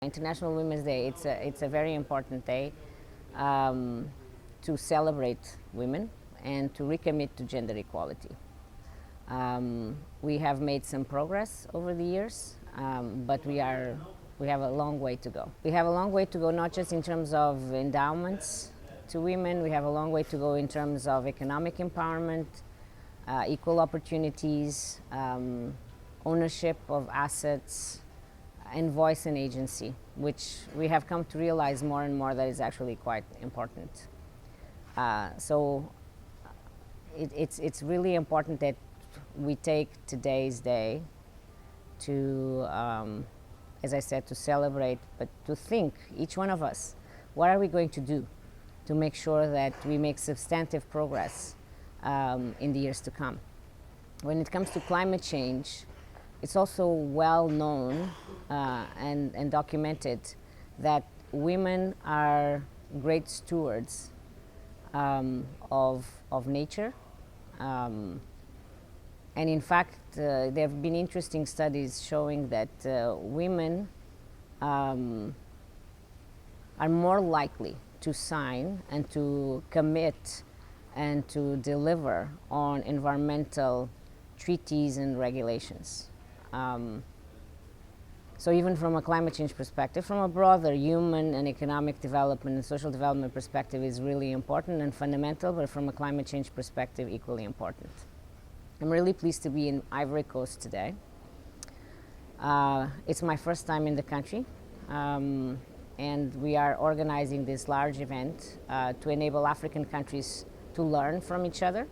International Women's Day, it's a very important day to celebrate women and to recommit to gender equality. We have made some progress over the years, but we have a long way to go. We have a long way to go, not just in terms of endowments to women. We have a long way to go in terms of economic empowerment, equal opportunities, ownership of assets, and voice and agency, which we have come to realize more and more that is actually quite important. It's really important that we take today's day to, as I said, to celebrate, but to think, each one of us, what are we going to do to make sure that we make substantive progress in the years to come. When it comes to climate change, it's also well known and documented that women are great stewards of nature. And in fact, there have been interesting studies showing that women are more likely to sign and to commit and to deliver on environmental treaties and regulations. So even from a climate change perspective, from a broader human and economic development and social development perspective is really important and fundamental, but from a climate change perspective, equally important. I'm really pleased to be in Ivory Coast today. It's my first time in the country, and we are organizing this large event to enable African countries to learn from each other.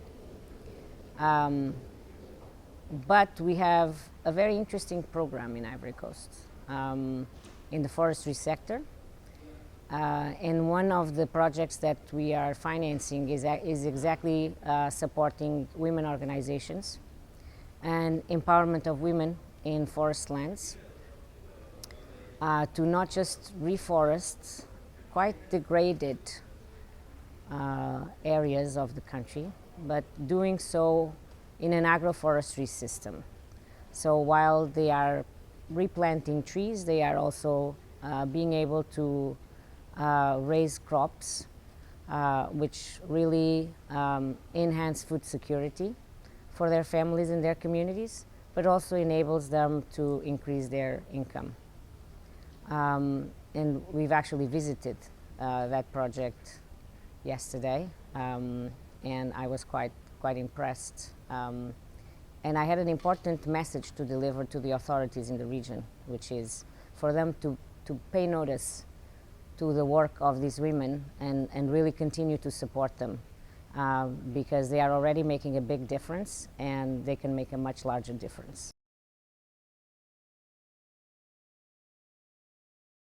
But we have a very interesting program in Ivory Coast in the forestry sector. And one of the projects that we are financing is exactly supporting women organizations and empowerment of women in forest lands to not just reforest quite degraded areas of the country, but doing so in an agroforestry system. So while they are replanting trees, they are also being able to raise crops, which really enhance food security for their families and their communities, but also enables them to increase their income. And we've actually visited that project yesterday, and I was quite impressed. And I had an important message to deliver to the authorities in the region, which is for them to pay notice to the work of these women and really continue to support them because they are already making a big difference and they can make a much larger difference.